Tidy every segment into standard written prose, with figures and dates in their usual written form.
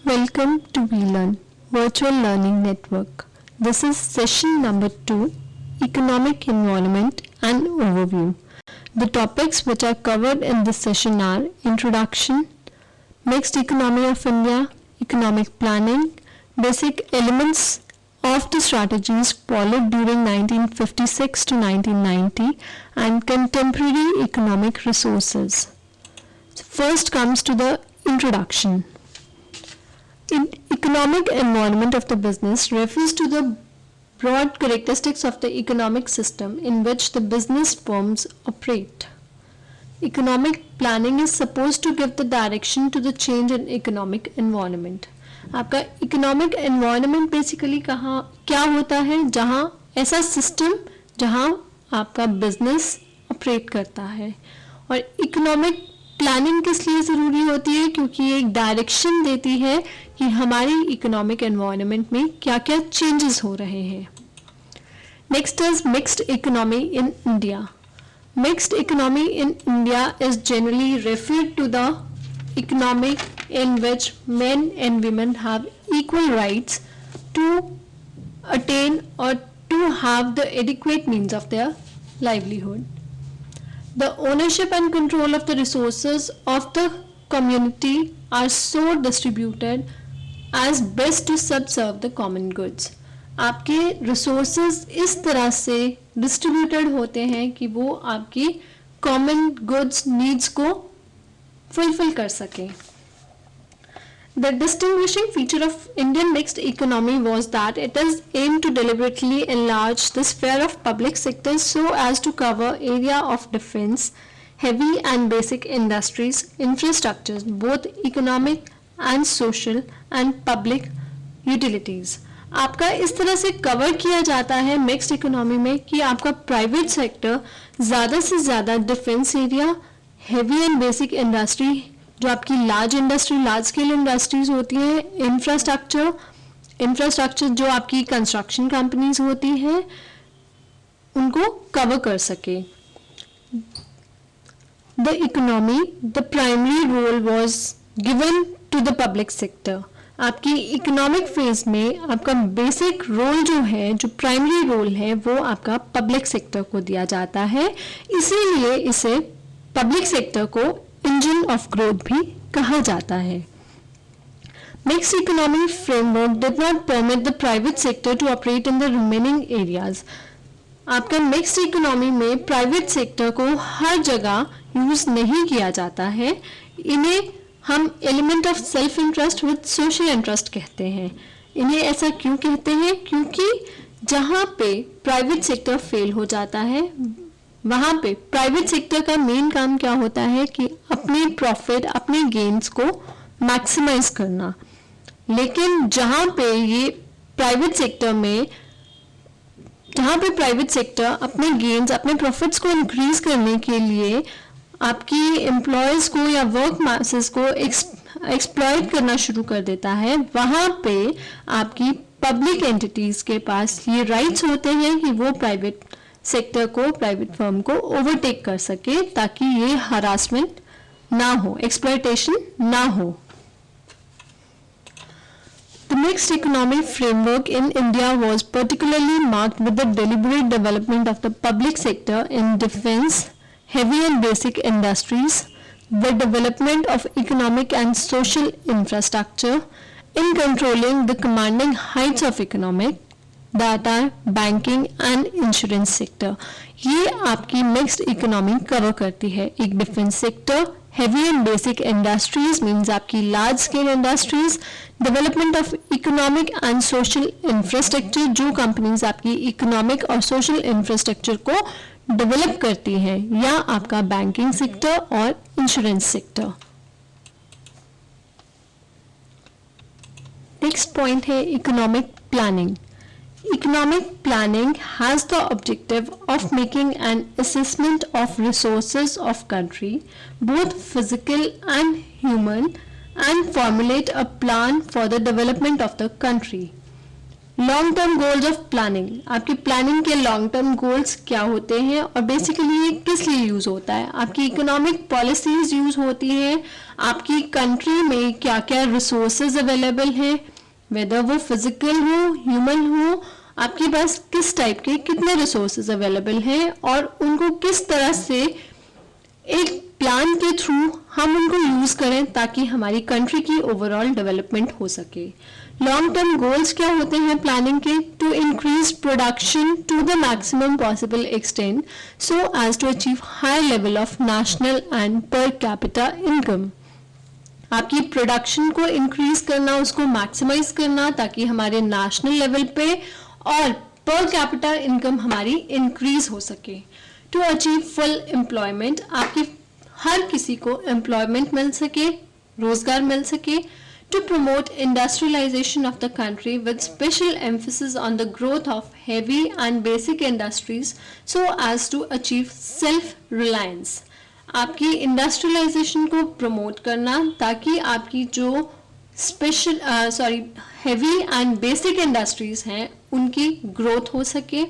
Welcome to VLearn, Virtual Learning Network. This is session number 2, Economic Environment and Overview. The topics which are covered in this session are Introduction, Mixed Economy of India, Economic Planning, Basic Elements of the strategies followed during 1956 to 1990, and Contemporary Economic Resources. First comes to the introduction. Economic environment of the business refers to the broad characteristics of the economic system in which the business firms operate. Economic planning is supposed to give the direction to the change in economic environment. आपका economic environment basically कहाँ क्या होता है, जहाँ ऐसा system जहाँ आपका business operate करता है. और इकोनॉमिक प्लानिंग किस लिए ज़रूरी होती है, क्योंकि ये एक डायरेक्शन देती है कि हमारी इकोनॉमिक एनवायरनमेंट में क्या क्या चेंजेस हो रहे हैं. Next is mixed economy in India. Mixed economy in India is generally referred to the economy in which men and women have equal rights to attain or to have the adequate means of their livelihood. The ownership and control of the resources of the community are so distributed as best to subserve the common goods. आपके resources इस तरह से distributed होते हैं कि वो आपकी common goods needs को फुलफिल कर सकें. The distinguishing feature of Indian mixed economy was that it is aimed to deliberately enlarge the sphere of public sector so as to cover area of defense, heavy and basic industries, infrastructures, both economic and social and public utilities. आपका इस तरह से cover किया जाता है mixed economy में कि आपका प्राइवेट सेक्टर ज़्यादा से ज़्यादा defence area, heavy and basic industry जो आपकी large industry, large scale industries होती हैं, इंफ्रास्ट्रक्चर जो आपकी कंस्ट्रक्शन कंपनीज होती हैं, उनको कवर कर सके. The economy the primary role was given to the public sector. आपकी इकोनॉमिक फेज में आपका बेसिक रोल जो है, जो प्राइमरी रोल है, वो आपका पब्लिक सेक्टर को दिया जाता है. इसीलिए इसे पब्लिक सेक्टर को इंजन ऑफ ग्रोथ भी कहा जाता है. Mixed economy framework did not permit the private sector to operate in the remaining areas. आपका मिक्स्ड इकोनॉमी में प्राइवेट सेक्टर को हर जगह यूज नहीं किया जाता है. इन्हें हम element of self interest with social interest कहते हैं. इन्हें ऐसा क्यों कहते हैं? क्योंकि जहाँ पे प्राइवेट सेक्टर फेल हो जाता है, वहाँ पे प्राइवेट सेक्टर का मेन काम क्या होता है कि अपने प्रॉफिट, अपने गेन्स को मैक्सिमाइज करना. लेकिन जहाँ पे ये प्राइवेट सेक्टर अपने गेन्स, अपने प्रॉफिट्स को इंक्रीज करने के लिए आपकी एम्प्लॉयज को या वर्क मासेस को एक्सप्लॉइट करना शुरू कर देता है, वहाँ पे आपकी पब्लिक एंटिटीज के पास ये राइट्स होते हैं कि वो प्राइवेट सेक्टर को, प्राइवेट फर्म को ओवरटेक कर सके ताकि ये हरासमेंट ना हो, एक्सप्लॉइटेशन ना हो. The mixed economy framework in India was particularly marked with the deliberate development of the public sector in defense, heavy and basic industries, the development of economic and social infrastructure, in controlling the commanding heights of economic, that are banking and insurance sector. ये आपकी mixed economy cover करती है. एक defence sector, heavy and basic industries means आपकी large scale industries, development of economic and social infrastructure जो companies आपकी economic और social infrastructure को डेवलप करती हैं, या आपका बैंकिंग सेक्टर और इंश्योरेंस सेक्टर. नेक्स्ट पॉइंट है economic planning. Economic planning has the objective of making an assessment of resources of country, both physical and human, and formulate a plan for the development of the country. Long term goals of planning, आपकी planning के long term goals क्या होते हैं और basically ये किस लिए use होता है। आपकी इकोनॉमिक पॉलिसीज यूज होती हैं, आपकी कंट्री में क्या क्या रिसोर्सेज अवेलेबल हैं, वेदर वो फिजिकल हो ह्यूमन हो, आपके पास किस टाइप के कितने रिसोर्सेज अवेलेबल हैं और उनको किस तरह से एक प्लान के थ्रू हम उनको यूज करें ताकि हमारी कंट्री की ओवरऑल डेवलपमेंट हो सके। लॉन्ग टर्म गोल्स क्या होते हैं प्लानिंग के? To increase production to the maximum possible extent so as to achieve high level of national and per capita income. आपकी प्रोडक्शन को इंक्रीज करना, उसको मैक्सिमाइज करना ताकि हमारे नेशनल लेवल पे और पर कैपिटा इनकम हमारी इंक्रीज हो सके। टू अचीव फुल एम्प्लॉयमेंट, आपकी हर किसी को एम्प्लॉयमेंट मिल सके, रोजगार मिल सके। To promote industrialisation of the country with special emphasis on the growth of heavy and basic industries so as to achieve self reliance. आपकी इंडस्ट्रियलाइजेशन को प्रमोट करना ताकि आपकी जो हेवी एंड बेसिक इंडस्ट्रीज हैं उनकी ग्रोथ हो सके।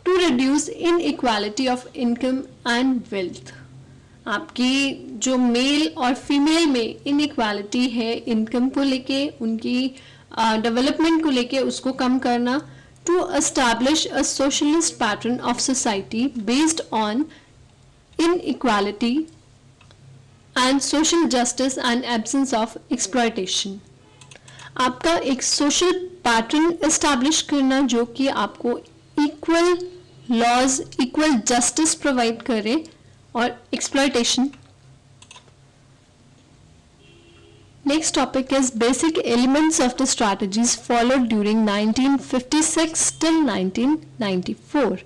To reduce inequality of income and wealth, आपकी जो मेल और फीमेल में इनइक्वालिटी है इनकम को लेके, उनकी डेवलपमेंट को लेके, उसको कम करना। To establish a socialist pattern of society based on inequality and social justice and absence of exploitation. आपका एक सोशल पैटर्न एस्टैब्लिश करना जो कि आपको equal laws, equal justice provide करे और exploitation. Next topic is basic elements of the strategies followed during 1956 till 1994.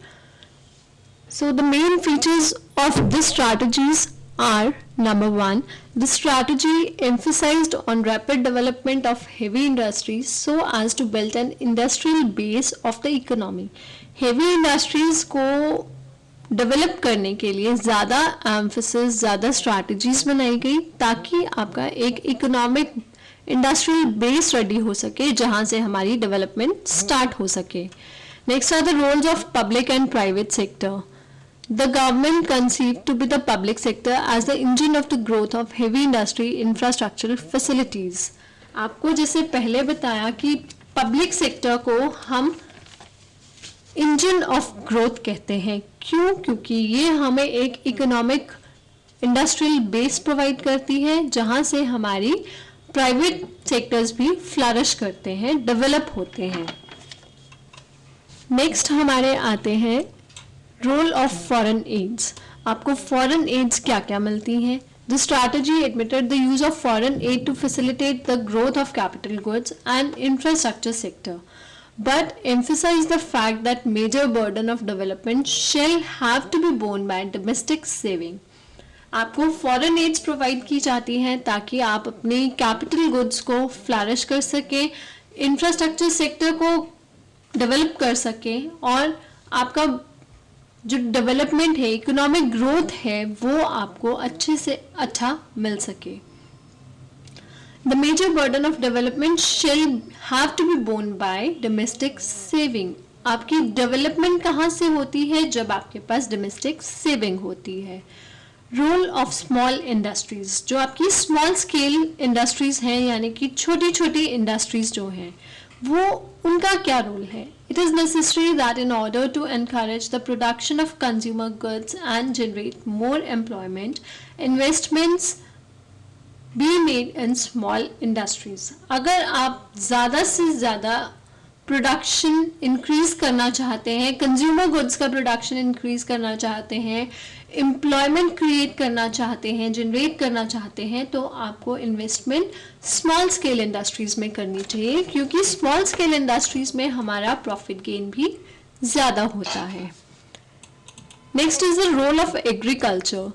So the main features of these strategies are: number one, the strategy emphasized on rapid development of heavy industries so as to build an industrial base of the economy. Heavy industries को develop करने के लिए ज़्यादा emphasis, ज़्यादा strategies बनाई गई ताकि आपका एक इकोनॉमिक इंडस्ट्रियल बेस रेडी हो सके जहाँ से हमारी डेवलपमेंट स्टार्ट हो सके। Next are the roles of public and private sector. The government conceived to be the public sector as the engine of the growth of heavy industry infrastructural facilities. आपको जैसे पहले बताया कि पब्लिक सेक्टर को हम engine of growth कहते हैं। क्यों? क्योंकि ये हमें एक इकोनॉमिक इंडस्ट्रियल बेस प्रोवाइड करती है जहां से हमारी प्राइवेट सेक्टर्स भी फ्लरिश करते हैं, डेवलप होते हैं। नेक्स्ट हमारे आते हैं रोल ऑफ फॉरेन एड्स। आपको फॉरेन एड्स क्या क्या मिलती हैं? The strategy admitted the use of foreign aid to facilitate the growth of capital goods and infrastructure sector, but emphasize the fact that major burden of development shall have to be borne by domestic saving. आपको foreign ads provide की जाती हैं ताकि आप अपने capital goods को flourish कर सकें, इंफ्रास्ट्रक्चर सेक्टर को डेवलप कर सकें और आपका जो डेवलपमेंट है, इकोनॉमिक ग्रोथ है, वो आपको अच्छे से अच्छा मिल सके। The major burden of development shall have to be borne by domestic saving. आपकी डेवलपमेंट कहाँ से होती है? जब आपके पास डोमेस्टिक सेविंग होती है। रोल ऑफ स्मॉल इंडस्ट्रीज, जो आपकी स्मॉल स्केल इंडस्ट्रीज हैं यानी कि छोटी छोटी इंडस्ट्रीज जो हैं, वो उनका क्या रोल है? It is necessary that in order to encourage the production of consumer goods and generate more employment, investments be made in small industries. अगर आप ज़्यादा से ज़्यादा प्रोडक्शन इंक्रीज करना चाहते हैं, कंज्यूमर गुड्स का प्रोडक्शन इंक्रीज करना चाहते हैं, एम्प्लॉयमेंट क्रिएट करना चाहते हैं, जनरेट करना चाहते हैं, तो आपको इन्वेस्टमेंट स्मॉल स्केल इंडस्ट्रीज में करनी चाहिए क्योंकि स्मॉल स्केल इंडस्ट्रीज में हमारा प्रॉफिट गेन भी ज़्यादा होता है। Next is the role of agriculture.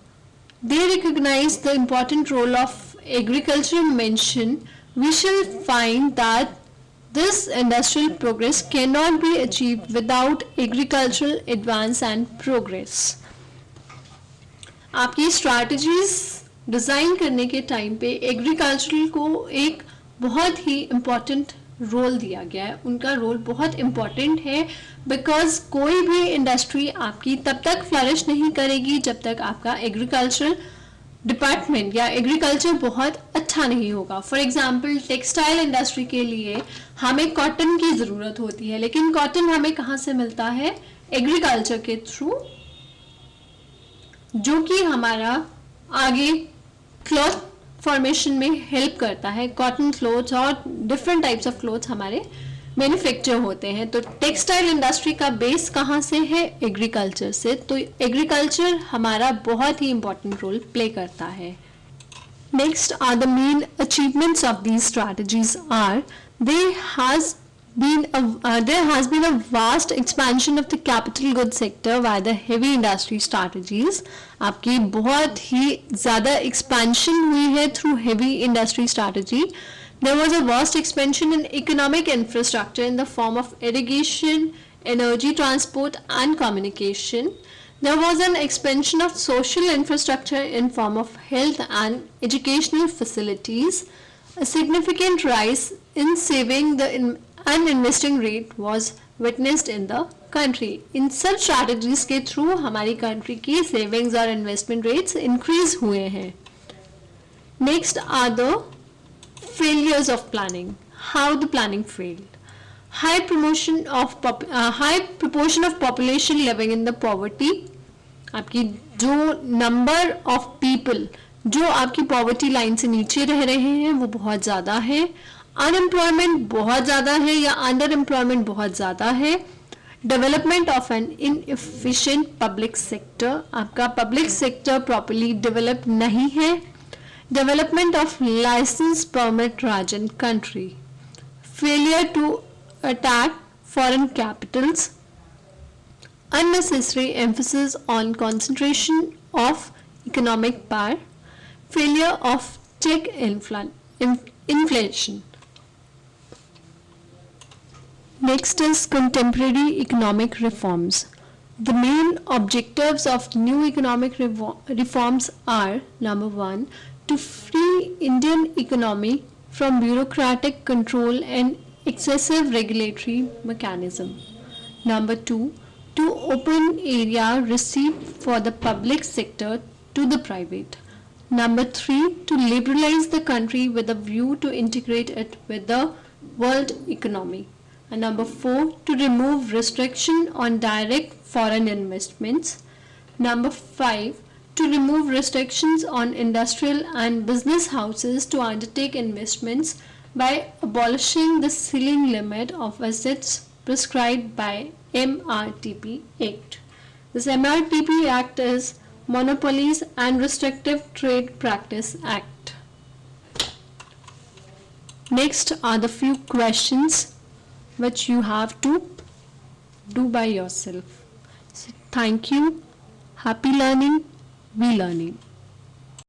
They recognise the important role of agriculture mention, we shall find that this industrial progress cannot be achieved without agricultural advance and progress. आपकी strategies design करने के time पे agricultural को एक बहुत ही important role दिया गया है, उनका रोल बहुत इम्पॉर्टेंट है, बिकॉज कोई भी इंडस्ट्री आपकी तब तक फ्लरिश नहीं करेगी जब तक आपका एग्रीकल्चरल डिपार्टमेंट या एग्रीकल्चर बहुत अच्छा नहीं होगा. फॉर एग्जाम्पल टेक्सटाइल इंडस्ट्री के लिए हमें कॉटन की ज़रूरत होती है, लेकिन कॉटन हमें कहाँ से मिलता है? एग्रीकल्चर के थ्रू, जो कि हमारा आगे क्लॉथ फॉर्मेशन में हेल्प करता है. कॉटन क्लोथ्स और डिफरेंट टाइप्स ऑफ क्लोथ्स हमारे मैन्युफैक्चर होते हैं. तो टेक्सटाइल इंडस्ट्री का बेस कहाँ से है? एग्रीकल्चर से. तो एग्रीकल्चर हमारा बहुत ही इंपॉर्टेंट रोल प्ले करता है. Next are the main achievements of these strategies are there has been a vast expansion of the capital goods sector via the heavy industry strategies. आपकी बहुत ही ज़्यादा expansion हुई है through heavy industry strategy. There was a vast expansion in economic infrastructure in the form of irrigation, energy transport and communication. There was an expansion of social infrastructure in form of health and educational facilities. A significant rise in saving and investing rate was witnessed in the country. इन सब strategies के through हमारी country की savings और investment rates increase हुए हैं. Next are the failures of planning. How the planning failed. High proportion of population living in the poverty. आपकी जो number of people जो आपकी पॉवर्टी लाइन से नीचे रह रहे हैं वो बहुत ज़्यादा है. अनएम्प्लॉयमेंट बहुत ज़्यादा है या अंडर एम्प्लॉयमेंट बहुत ज़्यादा है. Development of an inefficient public sector, आपका पब्लिक सेक्टर प्रॉपर्ली डेवलप नहीं है. डेवलपमेंट ऑफ लाइसेंस परमिट राजन country. Failure to attack foreign capitals. unnecessary emphasis on concentration of economic power. Failure of check inflation. Next is contemporary economic reforms. The main objectives of new economic reforms are: number one, to free Indian economy from bureaucratic control and excessive regulatory mechanism. Number two, to open area received for the public sector to the private. Number three, to liberalize the country with a view to integrate it with the world economy. And number four, to remove restriction on direct foreign investments. Number five, to remove restrictions on industrial and business houses to undertake investments by abolishing the ceiling limit of assets prescribed by MRTP Act. This MRTP Act is Monopolies and Restrictive Trade Practice Act. Next are the few questions which you have to do by yourself. So, thank you. Happy learning. Be learning.